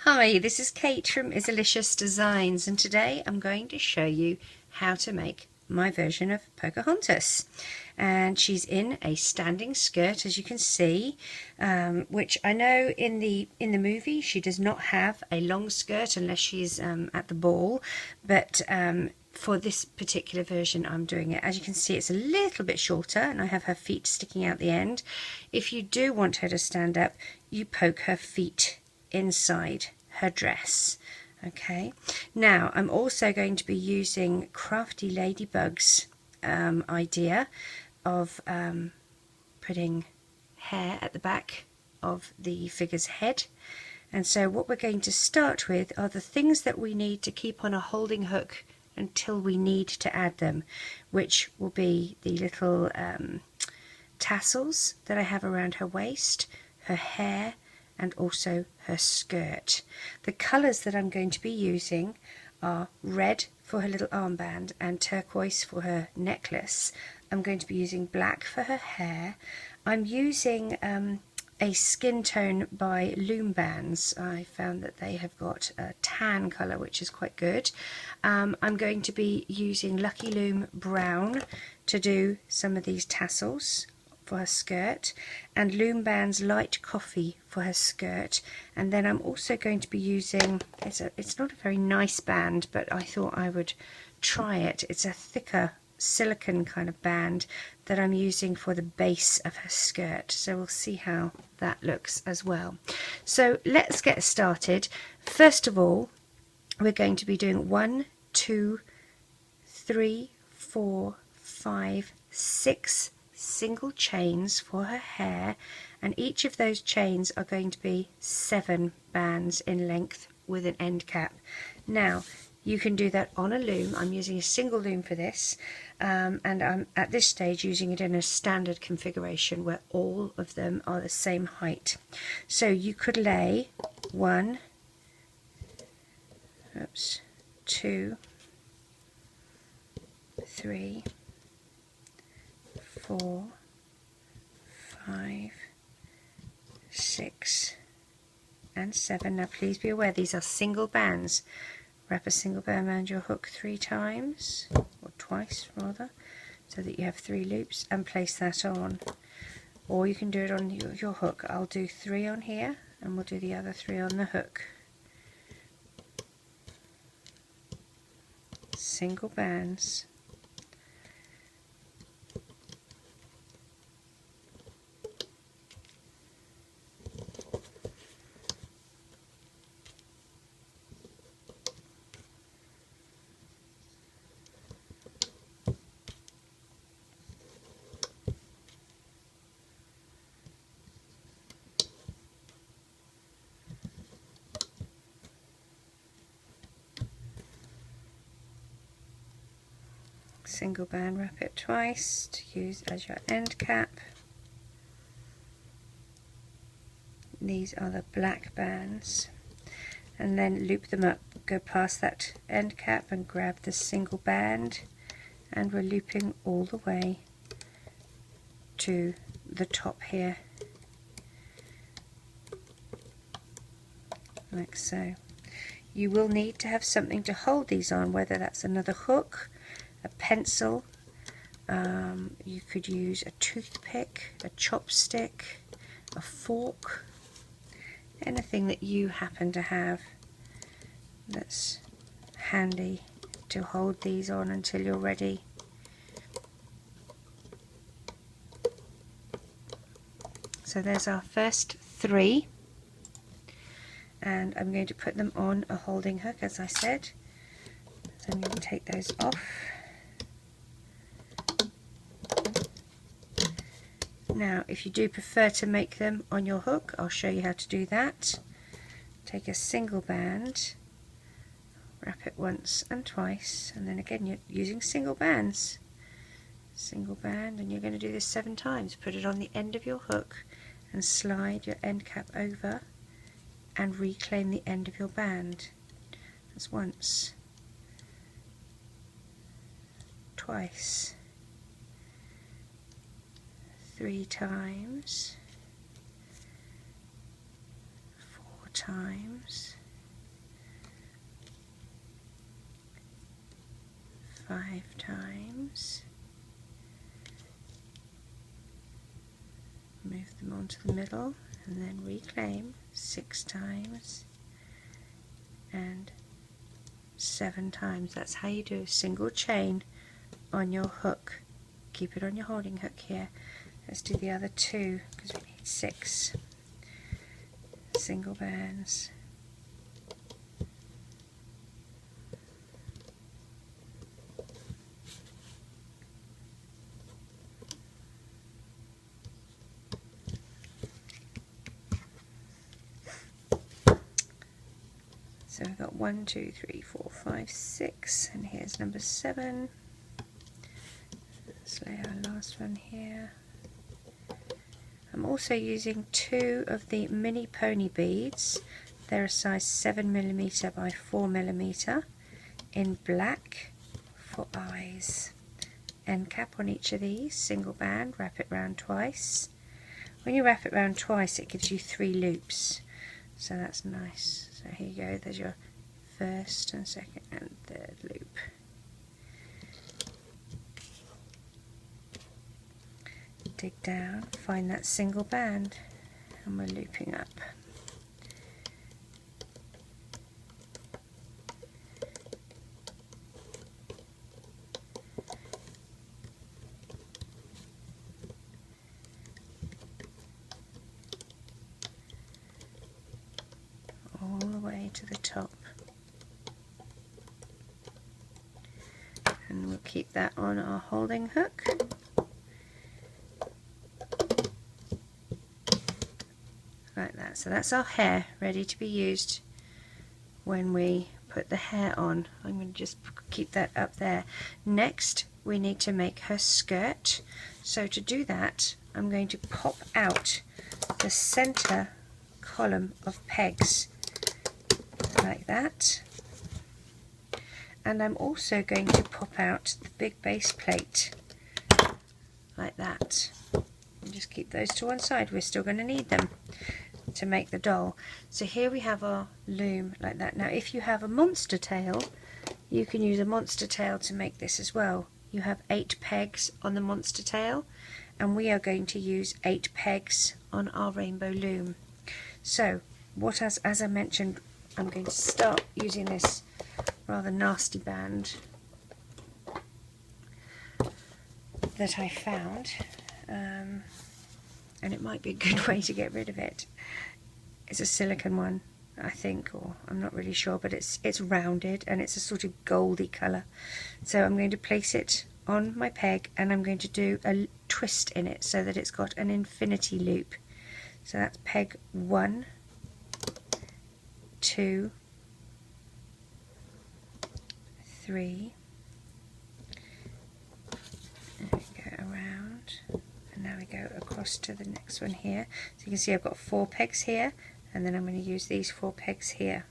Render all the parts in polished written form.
Hi, this is Kate from Izzalicious Designs, and today I'm going to show you how to make my version of Pocahontas. And she's in a standing skirt, as you can see, which I know in the movie she does not have a long skirt unless she's at the ball, but for this particular version I'm doing it. As you can see, it's a little bit shorter and I have her feet sticking out the end. If you do want her to stand up, you poke her feet inside her dress. Okay, now I'm also going to be using Crafty Ladybug's idea of putting hair at the back of the figure's head. And so what we're going to start with are the things that we need to keep on a holding hook until we need to add them, which will be the little tassels that I have around her waist, her hair, and also her skirt. The colours that I'm going to be using are red for her little armband and turquoise for her necklace. I'm going to be using black for her hair. I'm using a skin tone by Loom bands. I found that they have got a tan colour, which is quite good. I'm going to be using Lucky Loom brown to do some of these tassels for her skirt, and Loom bands light coffee for her skirt. And then I'm also going to be using, it's not a very nice band, but I thought I would try it. It's a thicker silicone kind of band that I'm using for the base of her skirt, so we'll see how that looks as well. So let's get started. First of all, we're going to be doing 1, 2, 3, 4, 5, 6 single chains for her hair, and each of those chains are going to be 7 bands in length with an end cap. Now you can do that on a loom. I'm using a single loom for this, and I'm at this stage using it in a standard configuration where all of them are the same height. So you could lay 1, 2, 3, 4, 5, 6 and 7. Now please be aware these are single bands. Wrap a single band around your hook 3 times, or twice rather, so that you have 3 loops, and place that on. Or you can do it on your hook. I'll do 3 on here and we'll do the other 3 on the hook. Single bands. Single band, wrap it twice to use as your end cap. These are the black bands, and then loop them up, go past that end cap and grab the single band, and we're looping all the way to the top here, like so. You will need to have something to hold these on, whether that's another hook, a pencil, you could use a toothpick, a chopstick, a fork, anything that you happen to have that's handy to hold these on until you're ready. So there's our first 3, and I'm going to put them on a holding hook, as I said. So I'm going to take those off. Now if you do prefer to make them on your hook, I'll show you how to do that. Take a single band, wrap it once and twice, and then again you're using single bands. Single band, and you're going to do this 7 times. Put it on the end of your hook and slide your end cap over and reclaim the end of your band. That's once, twice, 3 times, 4 times, 5 times, move them onto the middle, and then reclaim 6 times and 7 times. That's how you do a single chain on your hook. Keep it on your holding hook here. Let's do the other 2 because we need 6 single bands. So we've got 1, 2, 3, 4, 5, 6, and here's number 7. Let's lay our last one here. I'm also using 2 of the mini pony beads. They're a size 7mm by 4mm in black for eyes. End cap on each of these, single band, wrap it round twice. When you wrap it round twice, it gives you 3 loops, so that's nice. So here you go, there's your first and second and third loop. Dig down, find that single band, and we're looping up. All the way to the top. And we'll keep that on our holding hook. Like that. So that's our hair ready to be used when we put the hair on. I'm going to just keep that up there. Next we need to make her skirt. So to do that I'm going to pop out the center column of pegs like that, and I'm also going to pop out the big base plate like that. And just keep those to one side, we're still going to need them to make the doll. So here we have our loom like that. Now if you have a monster tail, you can use a monster tail to make this as well. You have 8 pegs on the monster tail, and we are going to use 8 pegs on our rainbow loom. So what, as I mentioned, I'm going to start using this rather nasty band that I found, and it might be a good way to get rid of it. It's a silicone one, I think, or I'm not really sure, but it's rounded and it's a sort of goldy colour. So I'm going to place it on my peg and I'm going to do a twist in it so that it's got an infinity loop. So that's peg 1, 2, 3, there we go, around, and now we go across to the next one here. So you can see I've got 4 pegs here, and then I'm going to use these 4 pegs here.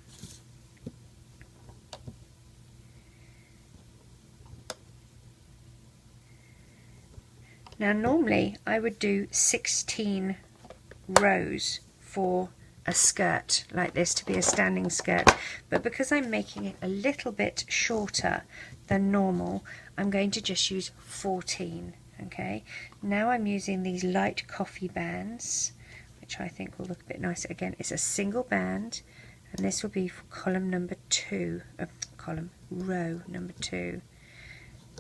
Now normally I would do 16 rows for a skirt like this to be a standing skirt, but because I'm making it a little bit shorter than normal, I'm going to just use 14. Okay, now I'm using these light coffee bands, which I think will look a bit nicer. Again, it's a single band, and this will be for column number 2, row number 2.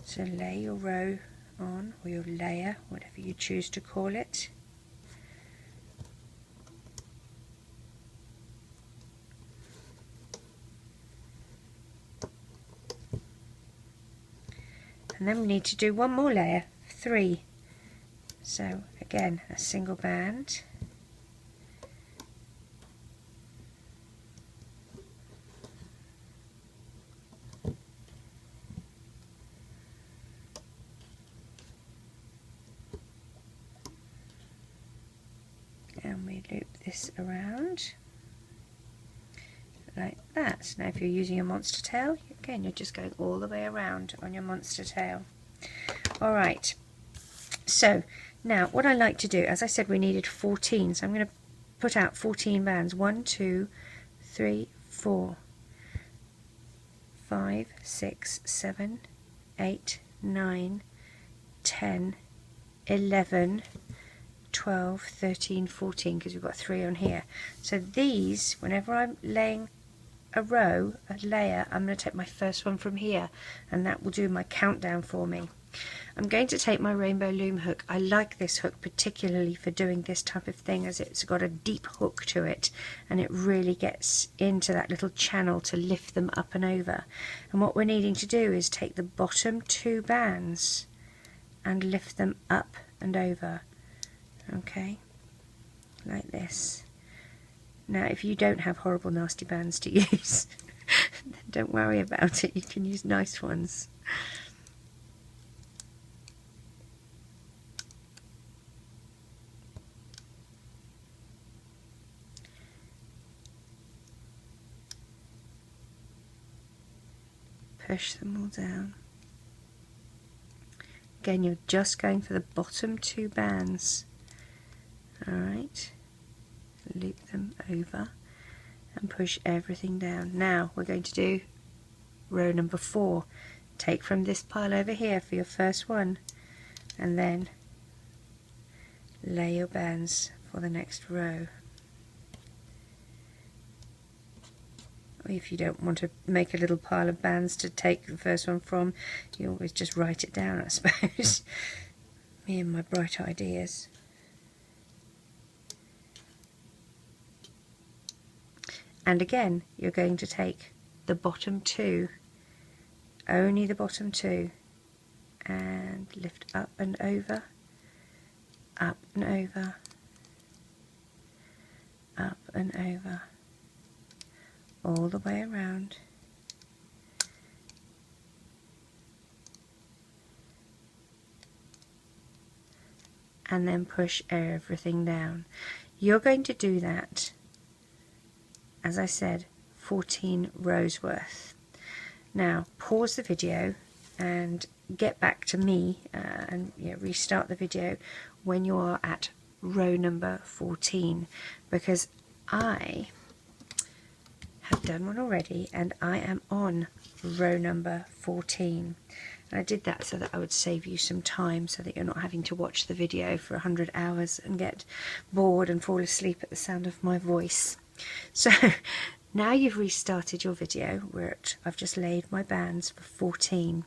So lay your row on, or your layer, whatever you choose to call it. And then we need to do one more layer, 3. So again, a single band, and we loop this around like that. Now if you're using a monster tail, again you're just going all the way around on your monster tail. Alright, so now what I like to do, as I said we needed 14, so I'm going to put out 14 bands. 1, 2, 3, 4, 5, 6, 7, 8, 9, 10, 11, 12, 13, 14, because we've got 3 on here. So these, whenever I'm laying a row, a layer, I'm going to take my first one from here, and that will do my countdown for me. I'm going to take my Rainbow Loom hook. I like this hook particularly for doing this type of thing, as it's got a deep hook to it and it really gets into that little channel to lift them up and over. And what we're needing to do is take the bottom 2 bands and lift them up and over, okay, like this. Now if you don't have horrible nasty bands to use, then don't worry about it, you can use nice ones. Push them all down. Again, you're just going for the bottom 2 bands. Alright, loop them over and push everything down. Now we're going to do row number 4. Take from this pile over here for your first one, and then lay your bands for the next row. If you don't want to make a little pile of bands to take the first one from, you always just write it down, I suppose. Me and my bright ideas. And again, you're going to take the bottom 2, only the bottom 2, and lift up and over, up and over, up and over, all the way around. And then push everything down. You're going to do that, as I said, 14 rows worth. Now pause the video and get back to me and restart the video when you are at row number 14, because I have done one already and I am on row number 14. And I did that so that I would save you some time, so that you're not having to watch the video for 100 hours and get bored and fall asleep at the sound of my voice. So now you've restarted your video where I've just laid my bands for 14.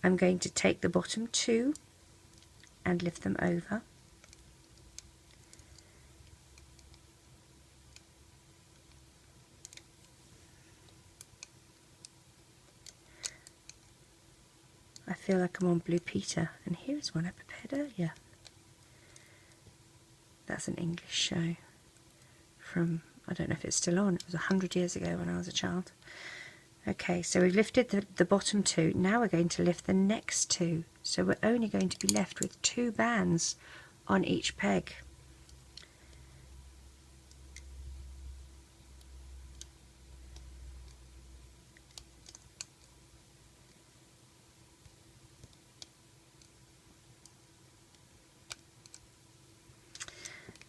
I'm going to take the bottom 2 and lift them over. I feel like I'm on Blue Peter, and here's one I prepared earlier. That's an English show from, I don't know if it's still on, it was 100 years ago when I was a child. Okay, so we've lifted the bottom 2, now we're going to lift the next 2, so we're only going to be left with 2 bands on each peg.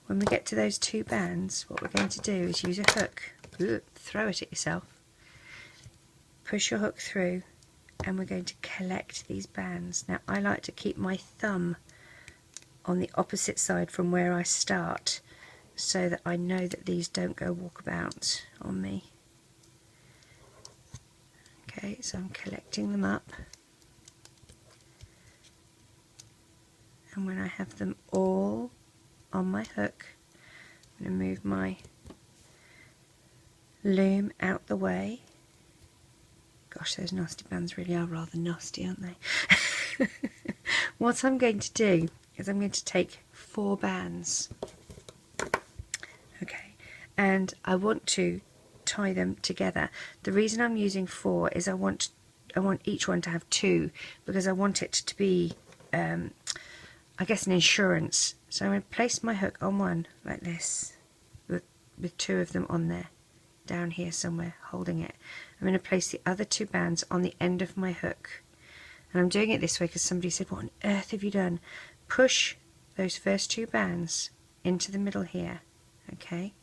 When we get to those 2 bands, what we're going to do is use a hook, throw it at yourself, push your hook through, and we're going to collect these bands. Now I like to keep my thumb on the opposite side from where I start, so that I know that these don't go walkabout on me. Okay, so I'm collecting them up, and when I have them all on my hook, I'm going to move my loom out the way. Gosh, those nasty bands really are rather nasty, aren't they? What I'm going to do is I'm going to take 4 bands, okay, and I want to tie them together. The reason I'm using 4 is I want each one to have 2, because I want it to be I guess an insurance. So I'm going to place my hook on one like this, with 2 of them on there, down here somewhere, holding it. I'm going to place the other 2 bands on the end of my hook. And I'm doing it this way because somebody said, what on earth have you done? Push those first 2 bands into the middle here, okay?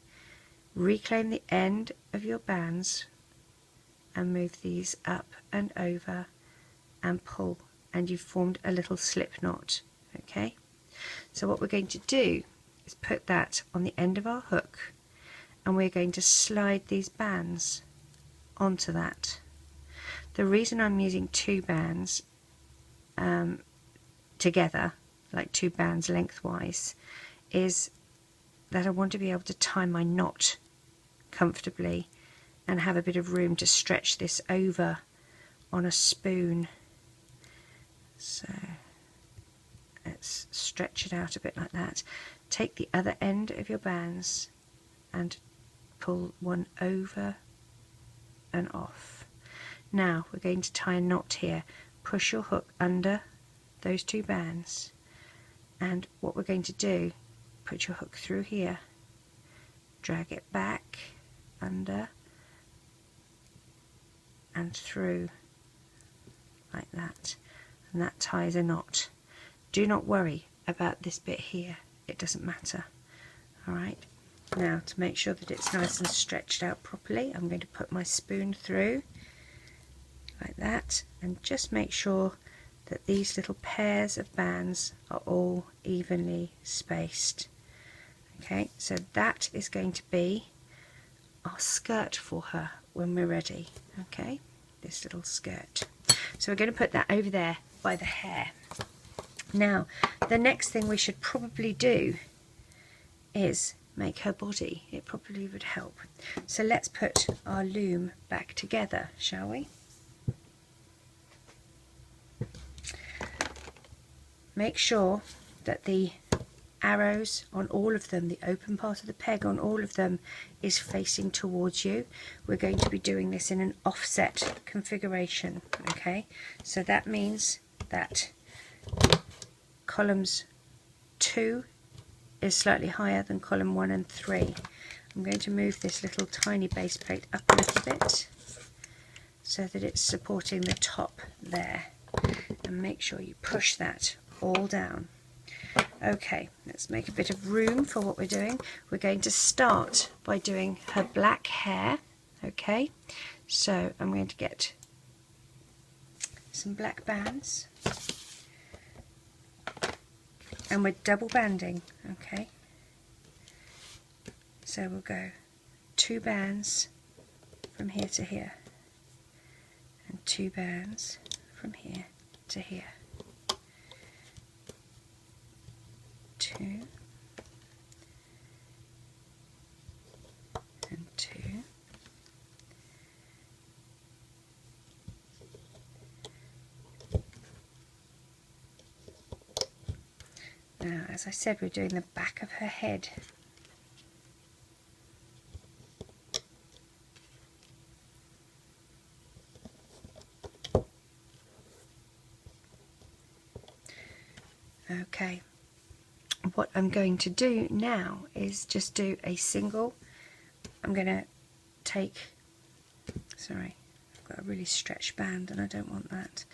Reclaim the end of your bands and move these up and over and pull and you've formed a little slip knot. Okay, so what we're going to do is put that on the end of our hook, and we're going to slide these bands onto that. The reason I'm using 2 bands together, like 2 bands lengthwise, is that I want to be able to tie my knot comfortably and have a bit of room to stretch this over on a spoon. So let's stretch it out a bit like that. Take the other end of your bands and pull one over and off. Now we're going to tie a knot here. Push your hook under those 2 bands, and what we're going to do, put your hook through here, drag it back, under and through like that, and that ties a knot. Do not worry about this bit here, it doesn't matter. Alright, now to make sure that it's nice and stretched out properly, I'm going to put my spoon through like that, and just make sure that these little pairs of bands are all evenly spaced. Okay, so that is going to be our skirt for her when we're ready. Okay, this little skirt. So we're going to put that over there by the hair. Now, the next thing we should probably do is make her body. It probably would help. So let's put our loom back together, shall we? Make sure that the arrows on all of them, the open part of the peg on all of them, is facing towards you. We're going to be doing this in an offset configuration. Okay, so that means that columns 2 is slightly higher than column 1 and 3. I'm going to move this little tiny base plate up a little bit so that it's supporting the top there, and make sure you push that all down. Okay, let's make a bit of room for what we're doing. We're going to start by doing her black hair. Okay, so I'm going to get some black bands, and we're double banding. Okay, so we'll go 2 bands from here to here, and 2 bands from here to here. 2 and 2, now as I said, we're doing the back of her head. Okay, what I'm going to do now is just do a single. I'm going to take, sorry, I've got a really stretched band and I don't want that.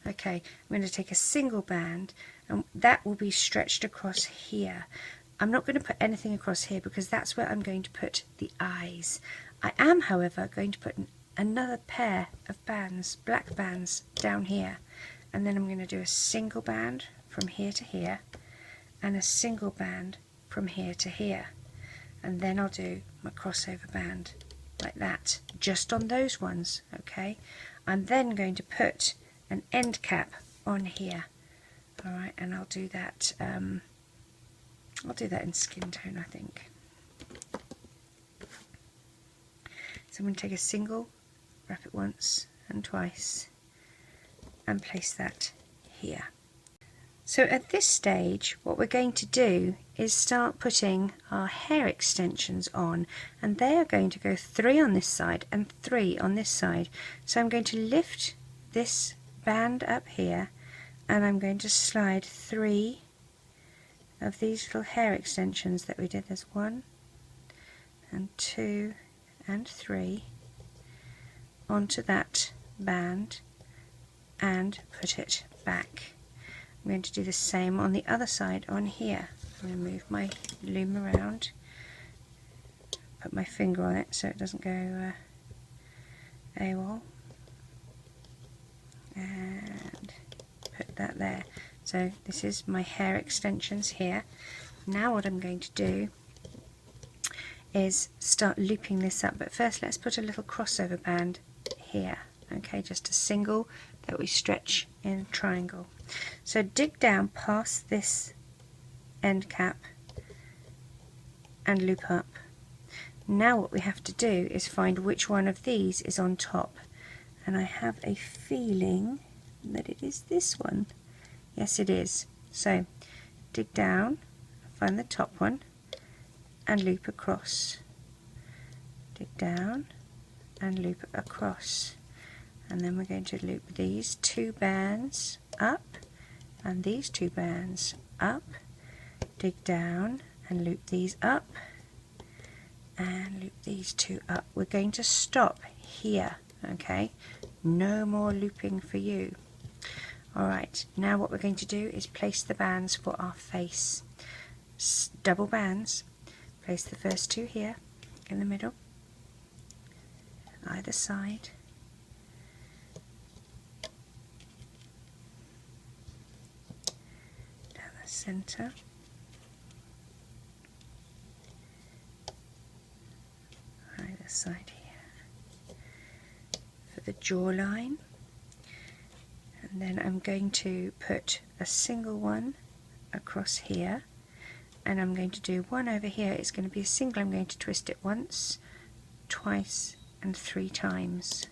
Okay, I'm going to take a single band, and that will be stretched across here. I'm not going to put anything across here because that's where I'm going to put the eyes. I am, however, going to put another pair of bands, black bands, down here, and then I'm going to do a single band from here to here, and a single band from here to here, and then I'll do my crossover band like that, just on those ones. Okay, I'm then going to put an end cap on here. Alright, and I'll do that in skin tone, I think. So I'm going to take a single, wrap it once and twice, and place that here. So at this stage, what we're going to do is start putting our hair extensions on, and they are going to go 3 on this side and 3 on this side. So I'm going to lift this band up here, and I'm going to slide 3 of these little hair extensions that we did. There's 1 and 2 and 3 onto that band and put it back. I'm going to do the same on the other side on here. I'm going to move my loom around, put my finger on it so it doesn't go AWOL, and put that there. So this is my hair extensions here. Now what I'm going to do is start looping this up, but first let's put a little crossover band here, okay, just a single that we stretch in a triangle. So dig down past this end cap and loop up. Now what we have to do is find which one of these is on top, and I have a feeling that it is this one. Yes, it is. So dig down, find the top one and loop across. Dig down and loop across, and then we're going to loop these two bands up and these two bands up. Dig down and loop these up and loop these two up. We're going to stop here, okay? No more looping for you. Alright, now what we're going to do is place the bands for our face. Double bands. Place the first two here in the middle, either side. Down the centre. Either side here. For the jawline. And then I'm going to put a single one across here, and I'm going to do one over here. It's going to be a single. I'm going to twist it once, twice and 3 times.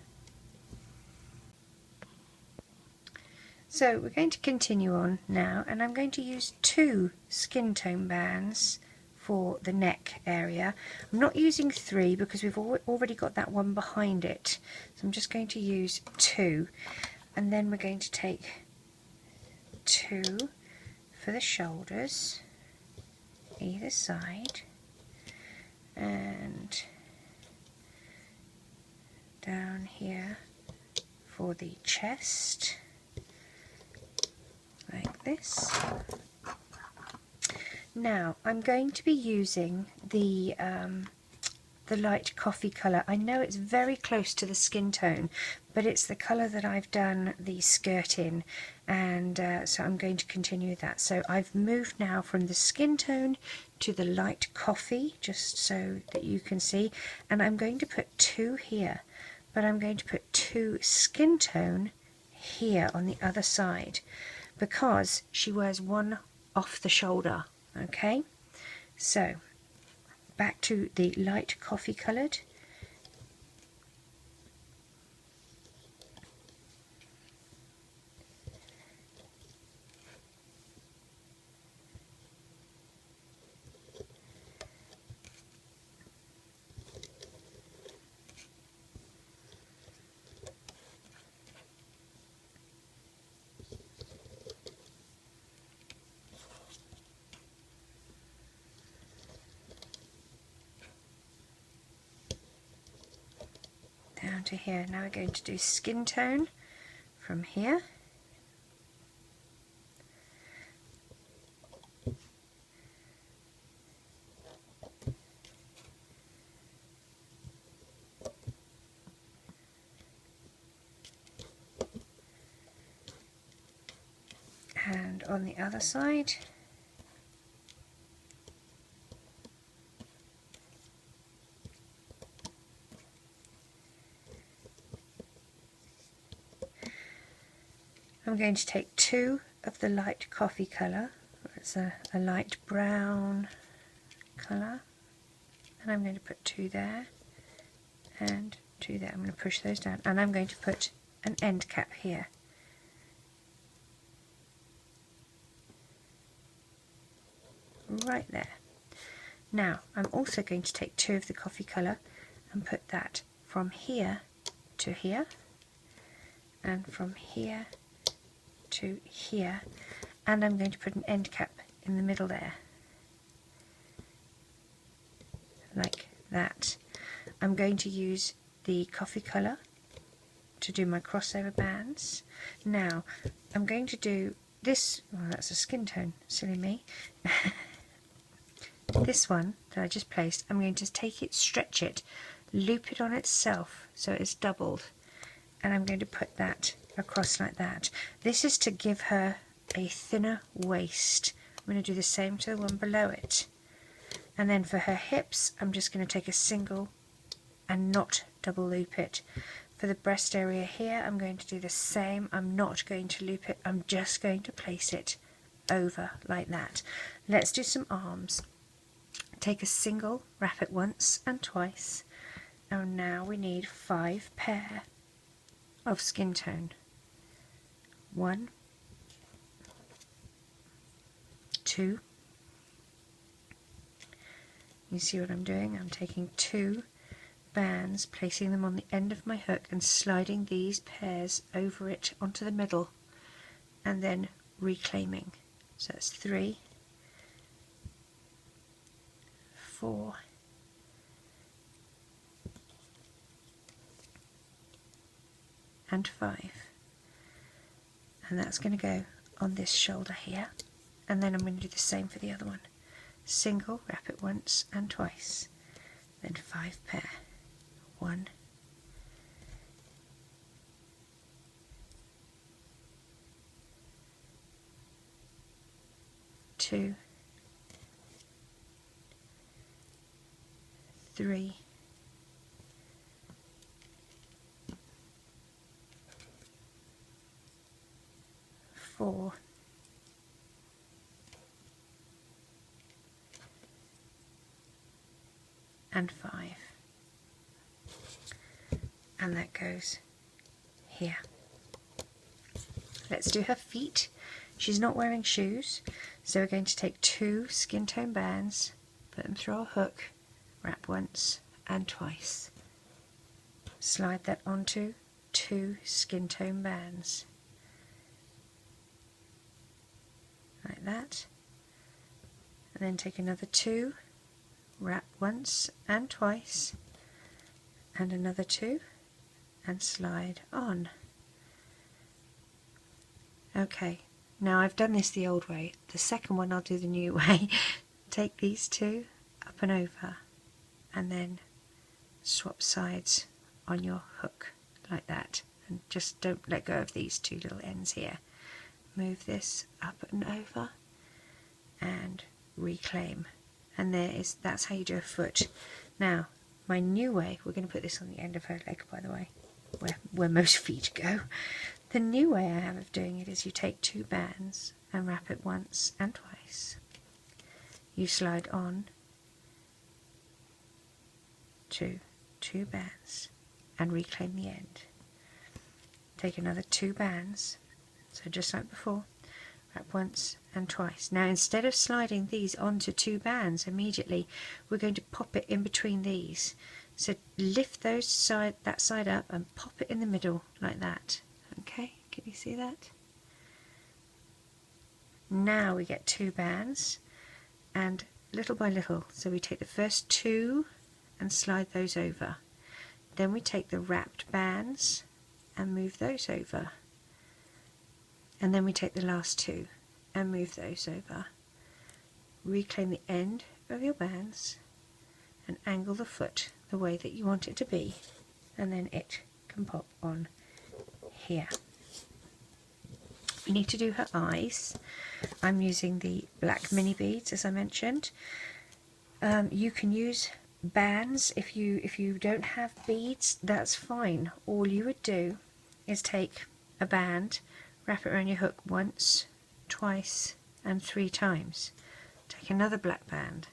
So we're going to continue on now, and I'm going to use 2 skin tone bands for the neck area. I'm not using 3 because we've already got that one behind it, so I'm just going to use 2. And then we're going to take 2 for the shoulders, either side, and down here for the chest, like this. Now I'm going to be using the light coffee colour. I know it's very close to the skin tone, but it's the colour that I've done the skirt in, and so I'm going to continue that. So I've moved now from the skin tone to the light coffee, just so that you can see, and I'm going to put 2 here, but I'm going to put 2 skin tone here on the other side, because she wears one off the shoulder. Okay, so back to the light coffee coloured. Down to here. Now we're going to do skin tone from here. And on the other side. I'm going to take 2 of the light coffee colour, it's a light brown colour, and I'm going to put 2 there and 2 there. I'm going to push those down, and I'm going to put an end cap here. Right there. Now I'm also going to take 2 of the coffee colour and put that from here to here, and from here to here, and I'm going to put an end cap in the middle there, like that. I'm going to use the coffee colour to do my crossover bands. Now I'm going to do this, well, that's a skin tone, silly me. This one that I just placed, I'm going to take it, stretch it, loop it on itself so it's doubled, and I'm going to put that across like that. This is to give her a thinner waist. I'm going to do the same to the one below it. And then for her hips, I'm just going to take a single and not double loop it. For the breast area here, I'm going to do the same. I'm not going to loop it, I'm just going to place it over like that. Let's do some arms. Take a single, wrap it once and twice, and now we need 5 pair of skin tone. 1, 2, you see what I'm doing? I'm taking 2 bands, placing them on the end of my hook and sliding these pairs over it onto the middle, and then reclaiming. So that's 3, 4, and 5, and that's going to go on this shoulder here, and then I'm going to do the same for the other one. Single, wrap it once and twice, then 5 pair. 1, 2, 3, 4, and 5. And that goes here. Let's do her feet. She's not wearing shoes, so we're going to take 2 skin tone bands, put them through our hook, wrap once and twice. Slide that onto 2 skin tone bands. Like that. And then take another 2, wrap once and twice, and another 2, and slide on. Okay, now I've done this the old way. The second one I'll do the new way. Take these 2 up and over, and then swap sides on your hook like that, and just don't let go of these 2 little ends here. Move this up and over and reclaim, and that's how you do a foot. Now my new way, we're going to put this on the end of her leg, by the way, where most feet go. The new way I have of doing it is you take 2 bands and wrap it once and twice. You slide on to 2 bands and reclaim the end. Take another 2 bands, so just like before, wrap once and twice. Now instead of sliding these onto 2 bands immediately, we're going to pop it in between these. So lift that side up and pop it in the middle like that. Okay, can you see that? Now we get 2 bands, and little by little, so we take the first 2 and slide those over. Then we take the wrapped bands and move those over. And then we take the last 2 and move those over. Reclaim the end of your bands and angle the foot the way that you want it to be, and then it can pop on here. We need to do her eyes. I'm using the black mini beads, as I mentioned. You can use bands if you don't have beads, that's fine. All you would do is take a band, wrap it around your hook once, twice and 3 times. Take another black band,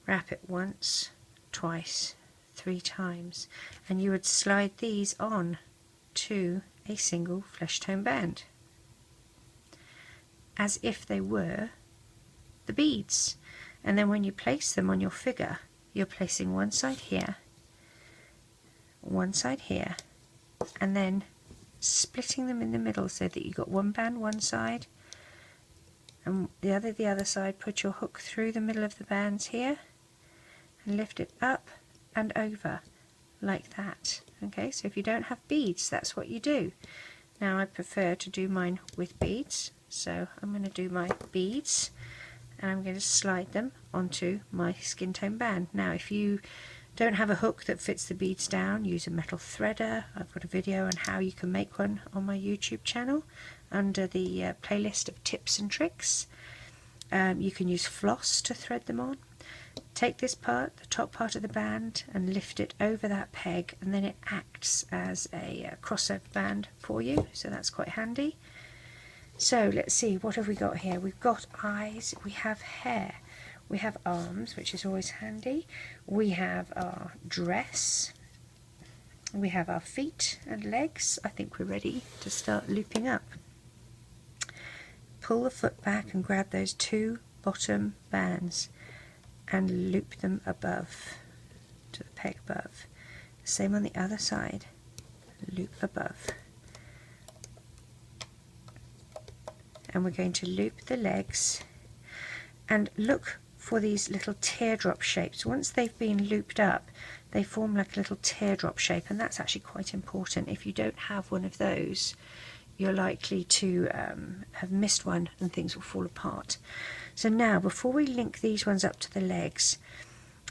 wrap it once, twice, 3 times, and you would slide these on to a single flesh tone band as if they were the beads. And then when you place them on your figure, you're placing one side here, and then splitting them in the middle so that you've got one band one side and the other side. Put your hook through the middle of the bands here and lift it up and over like that. Okay, so if you don't have beads, that's what you do. Now I prefer to do mine with beads, so I'm going to do my beads and I'm going to slide them onto my skin tone band. Now if you Don't have a hook that fits the beads down, use a metal threader. I've got a video on how you can make one on my YouTube channel under the playlist of tips and tricks. You can use floss to thread them on. Take this part, the top part of the band, and lift it over that peg, and then it acts as a crossover band for you, so that's quite handy. So let's see, what have we got here? We've got eyes, we have hair, we have arms, which is always handy, we have our dress, we have our feet and legs. I think we're ready to start looping up. Pull the foot back and grab those two bottom bands and loop them above, to the peg above. Same on the other side, loop above. And we're going to loop the legs and look for these little teardrop shapes. Once they've been looped up, they form like a little teardrop shape, and that's actually quite important. If you don't have one of those, you're likely to have missed one and things will fall apart. So now, before we link these ones up to the legs,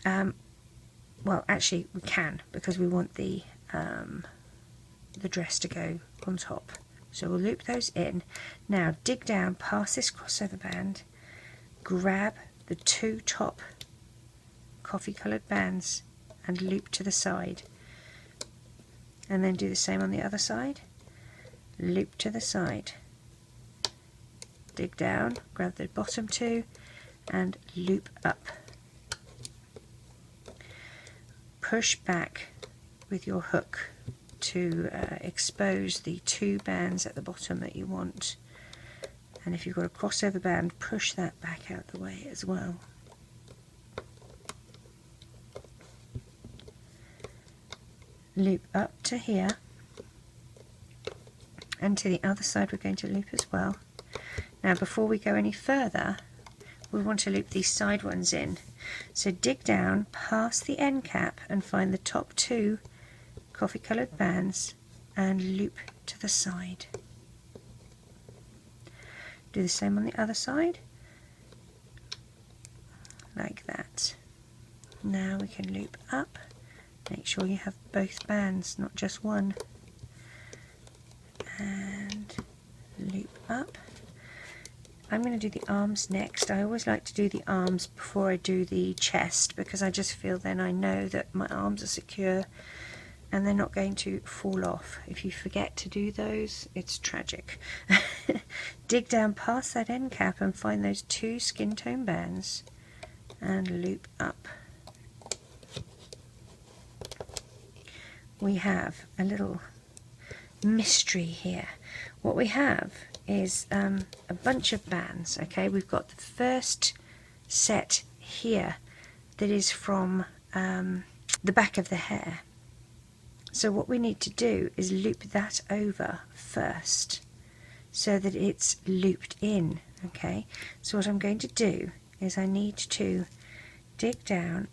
well, actually we can, because we want the dress to go on top. So we'll loop those in. Now dig down past this crossover band, grab the two top coffee coloured bands and loop to the side, and then do the same on the other side. Loop to the side, dig down, grab the bottom two and loop up. Push back with your hook to expose the two bands at the bottom that you want, and if you've got a crossover band, push that back out the way as well. Loop up to here, and to the other side we're going to loop as well. Now before we go any further, we want to loop these side ones in. So dig down past the end cap and find the top two coffee coloured bands and loop to the side. Do the same on the other side, like that. Now we can loop up. Make sure you have both bands, not just one. And loop up. I'm going to do the arms next. I always like to do the arms before I do the chest, because I just feel then I know that my arms are secure and they're not going to fall off. If you forget to do those, it's tragic. Dig down past that end cap and find those two skin tone bands and loop up. We have a little mystery here. What we have is a bunch of bands. Okay, we've got the first set here that is from the back of the hair. So what we need to do is loop that over first so that it's looped in. Okay, so what I'm going to do is I need to dig down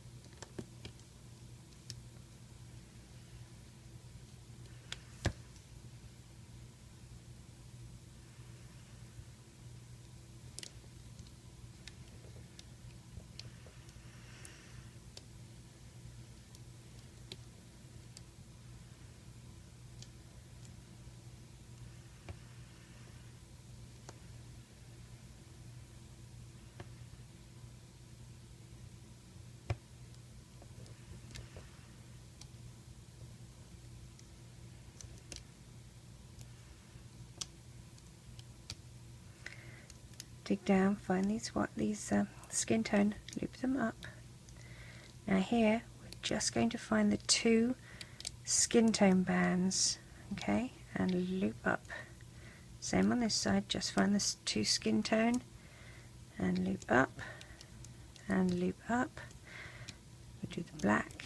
dig down, find these skin tone, loop them up. Now here we're just going to find the two skin tone bands, okay, and loop up. Same on this side, just find the two skin tone and loop up and loop up. We do the black.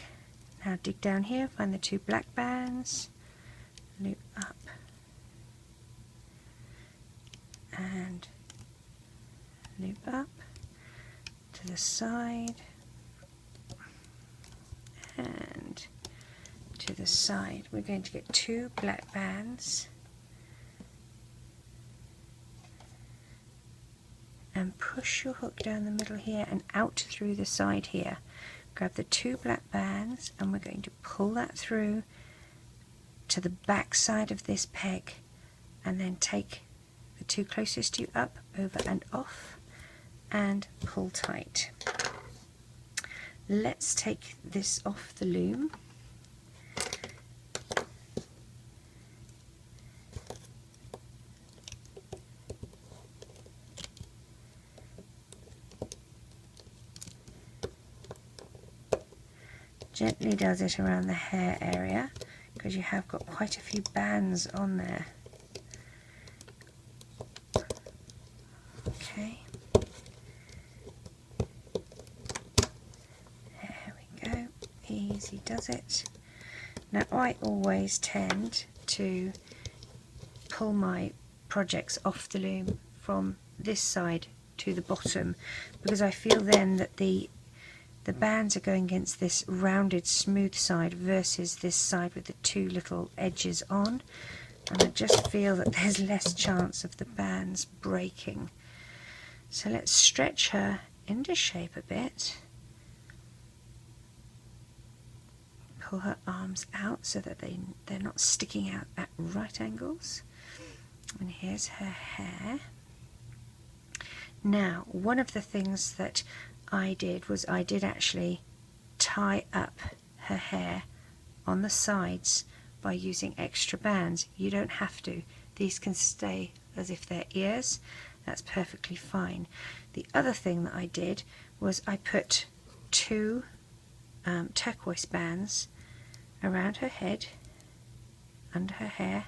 Now dig down here, find the two black bands, loop up and loop up to the side and to the side. We're going to get two black bands and push your hook down the middle here and out through the side here. grab the 2 black bands and we're going to pull that through to the back side of this peg, and then take the 2 closest to you up, over and off, and pull tight. Let's take this off the loom. Gently does it around the hair area because you have got quite a few bands on there. Okay. There we go. Easy does it. Now I always tend to pull my projects off the loom from this side to the bottom because I feel then that the bands are going against this rounded smooth side versus this side with the 2 little edges on, and I just feel that there's less chance of the bands breaking. So let's stretch her into shape a bit, pull her arms out so that they're not sticking out at right angles, and here's her hair. Now, one of the things that I did was I did actually tie up her hair on the sides by using extra bands. You don't have to. These can stay as if they're ears. That's perfectly fine. The other thing that I did was I put 2 turquoise bands around her head, under her hair,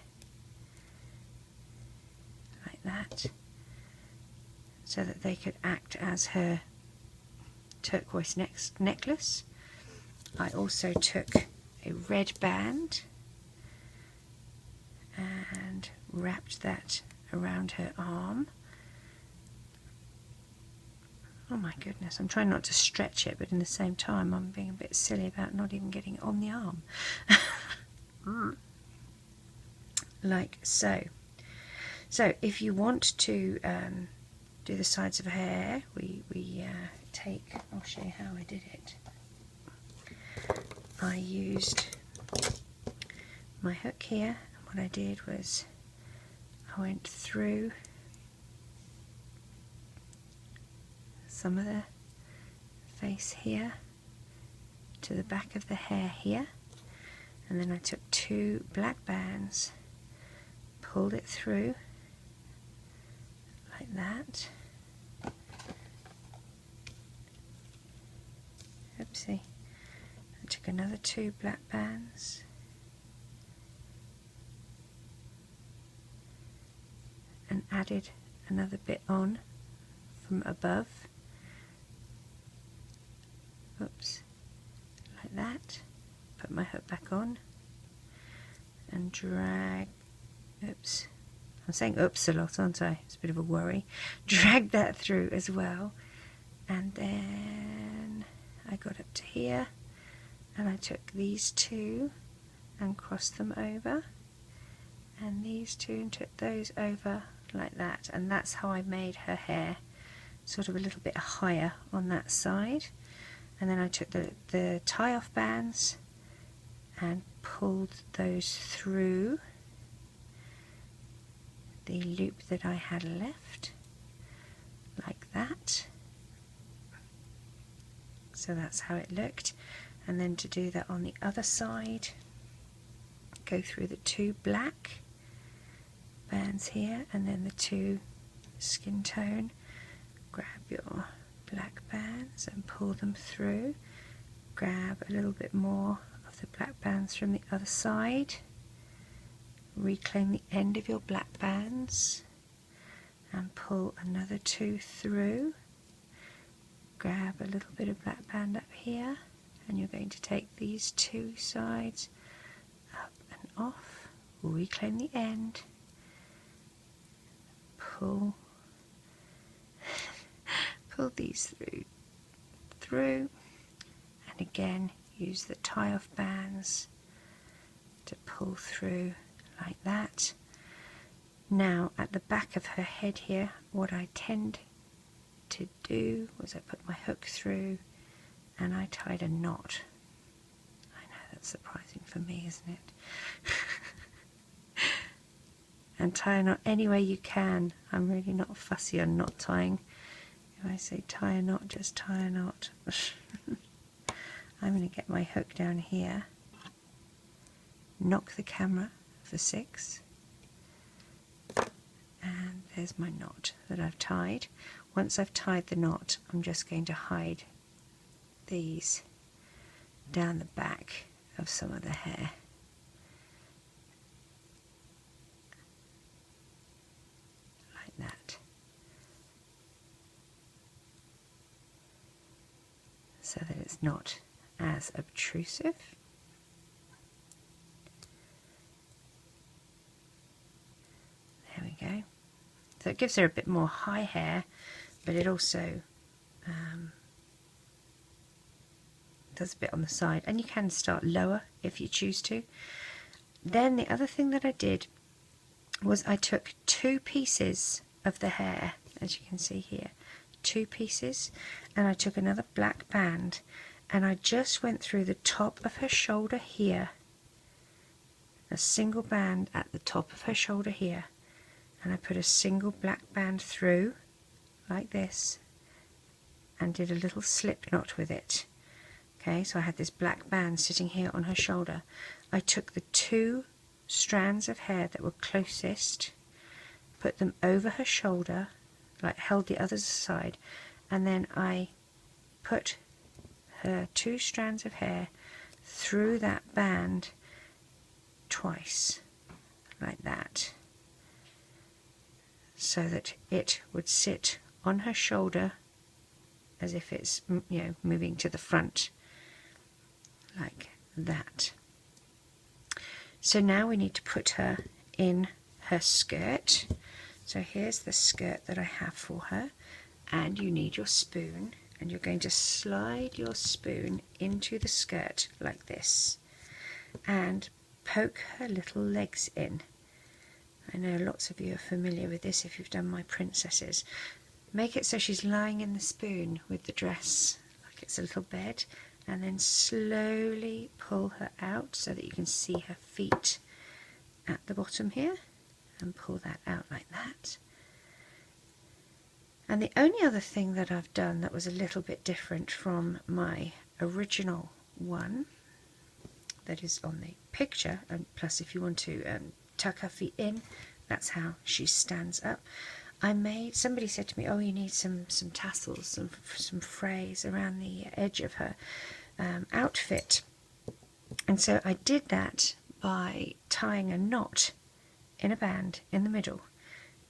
like that, so that they could act as her turquoise necklace. I also took a red band and wrapped that around her arm. Oh my goodness, I'm trying not to stretch it, but in the same time I'm being a bit silly about not even getting it on the arm. Like so. So if you want to do the sides of her hair, we take, I'll show you how I did it. I used my hook here, and what I did was I went through some of the face here to the back of the hair here, and then I took 2 black bands, pulled it through like that. Oopsie. I took another 2 black bands and added another bit on from above. Oops. Like that. Put my hook back on and drag. Oops. I'm saying oops a lot, aren't I? It's a bit of a worry. Drag that through as well, and then I got up to here and I took these 2 and crossed them over, and these 2 and took those over like that, and that's how I made her hair sort of a little bit higher on that side. And then I took the tie-off bands and pulled those through the loop that I had left, like that. So that's how it looked. And then to do that on the other side, go through the 2 black bands here and then the 2 skin tone, grab your black bands and pull them through, grab a little bit more of the black bands from the other side, reclaim the end of your black bands and pull another 2 through, grab a little bit of black band up here, and you're going to take these 2 sides up and off, reclaim the end, pull these through, and again use the tie-off bands to pull through like that. Now at the back of her head here, what I tend to do was I put my hook through and I tied a knot. I know that's surprising for me, isn't it? And tie a knot any way you can. I'm really not fussy on knot tying. If I say tie a knot, just tie a knot. I'm going to get my hook down here, knock the camera for 6, and there's my knot that I've tied. Once I've tied the knot, I'm just going to hide these down the back of some of the hair. Like that. So that it's not as obtrusive. There we go. So it gives her a bit more high hair, but it also does a bit on the side, and you can start lower if you choose to. Then the other thing that I did was I took 2 pieces of the hair, as you can see here, 2 pieces, and I took another black band and I just went through the top of her shoulder here, a single band at the top of her shoulder here, and I put a single black band through like this and did a little slip knot with it. Okay, so I had this black band sitting here on her shoulder. I took the 2 strands of hair that were closest, put them over her shoulder, like held the others aside, and then I put her 2 strands of hair through that band twice, like that, so that it would sit on her shoulder as if it's, you know, moving to the front, like that. So now we need to put her in her skirt. So here's the skirt that I have for her, and you need your spoon, and you're going to slide your spoon into the skirt like this and poke her little legs in. I know lots of you are familiar with this if you've done my princesses. Make it so she's lying in the spoon with the dress like it's a little bed, and then slowly pull her out so that you can see her feet at the bottom here, and pull that out like that. And the only other thing that I've done that was a little bit different from my original one that is on the picture, and plus if you want to tuck her feet in, that's how she stands up. Somebody said to me, oh, you need some tassels, some frays around the edge of her outfit. And so I did that by tying a knot in a band in the middle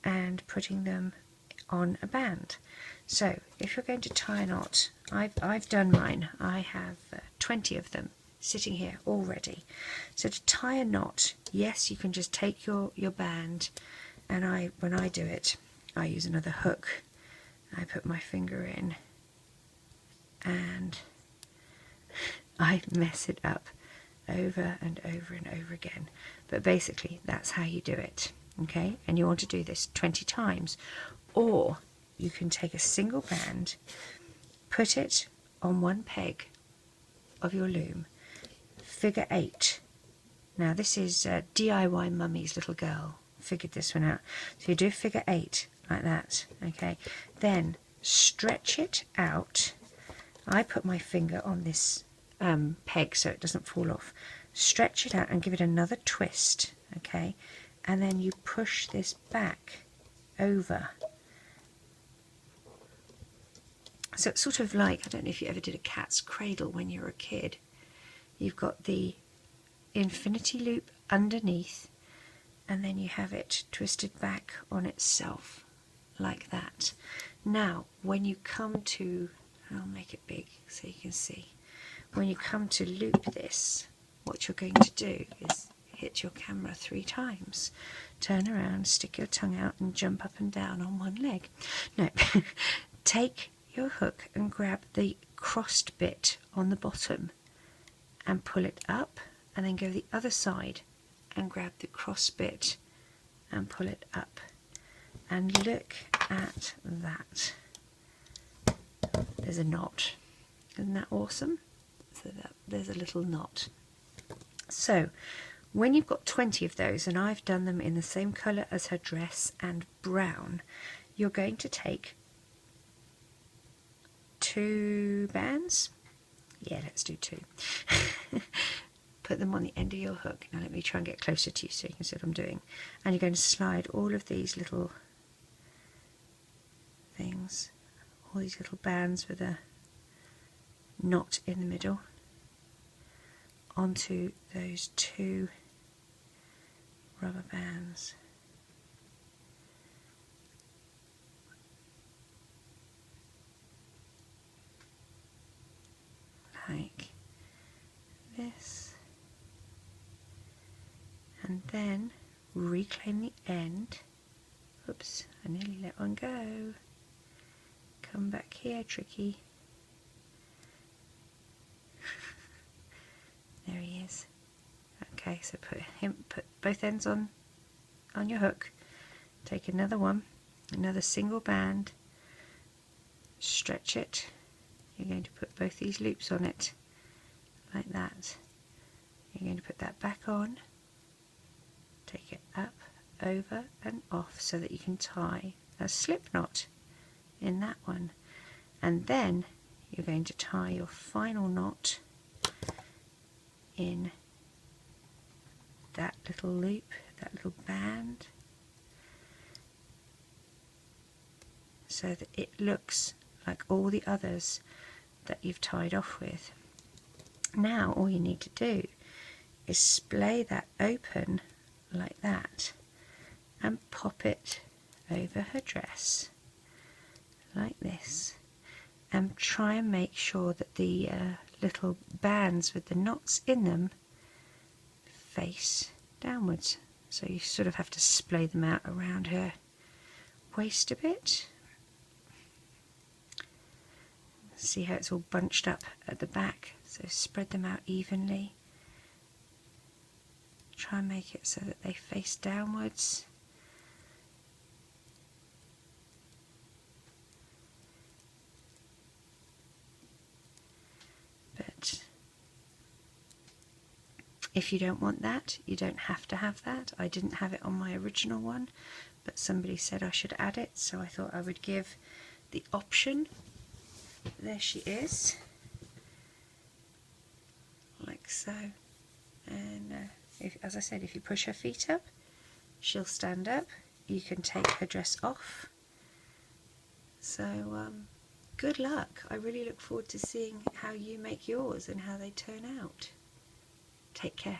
and putting them on a band. So if you're going to tie a knot, I've done mine. I have 20 of them sitting here already. So to tie a knot, yes, you can just take your band, and when I do it, I use another hook. I put my finger in and I mess it up over and over and over again. But basically that's how you do it, okay? And you want to do this 20 times. Or you can take a single band, put it on one peg of your loom, figure 8. Now this is DIY Mummy's little girl figured this one out. So you do figure 8 like that, okay? Then stretch it out. I put my finger on this peg so it doesn't fall off. Stretch it out and give it another twist, okay? And then you push this back over. So it's sort of like, I don't know if you ever did a cat's cradle when you were a kid. You've got the infinity loop underneath, and then you have it twisted back on itself like that. Now when you come to, I'll make it big so you can see, when you come to loop this, what you're going to do is hit your camera 3 times, turn around, stick your tongue out and jump up and down on one leg. No, take your hook and grab the crossed bit on the bottom and pull it up, and then go the other side and grab the cross bit and pull it up. And look at that. There's a knot. Isn't that awesome? So there's a little knot. So when you've got 20 of those, and I've done them in the same colour as her dress and brown, you're going to take 2 bands. Yeah, let's do 2. Put them on the end of your hook. Now let me try and get closer to you so you can see what I'm doing. And you're going to slide all of these little things, all these little bands with a knot in the middle, onto those 2 rubber bands. Like this, and then reclaim the end. Oops, I nearly let one go. Come back here, tricky. There he is. Okay, so put both ends on your hook. Take another one, another single band, stretch it. You're going to put both these loops on it, like that. You're going to put that back on, take it up, over and off so that you can tie a slip knot in that one. And then you're going to tie your final knot in that little loop, that little band, so that it looks like all the others that you've tied off with. Now all you need to do is splay that open like that and pop it over her dress like this, and try and make sure that the little bands with the knots in them face downwards. So you sort of have to splay them out around her waist a bit. See how it's all bunched up at the back, so spread them out evenly. Try and make it so that they face downwards. But if you don't want that, you don't have to have that. I didn't have it on my original one, but somebody said I should add it, so I thought I would give the option. There she is, like so. And as I said, if you push her feet up, she'll stand up. You can take her dress off. So good luck. I really look forward to seeing how you make yours and how they turn out. Take care.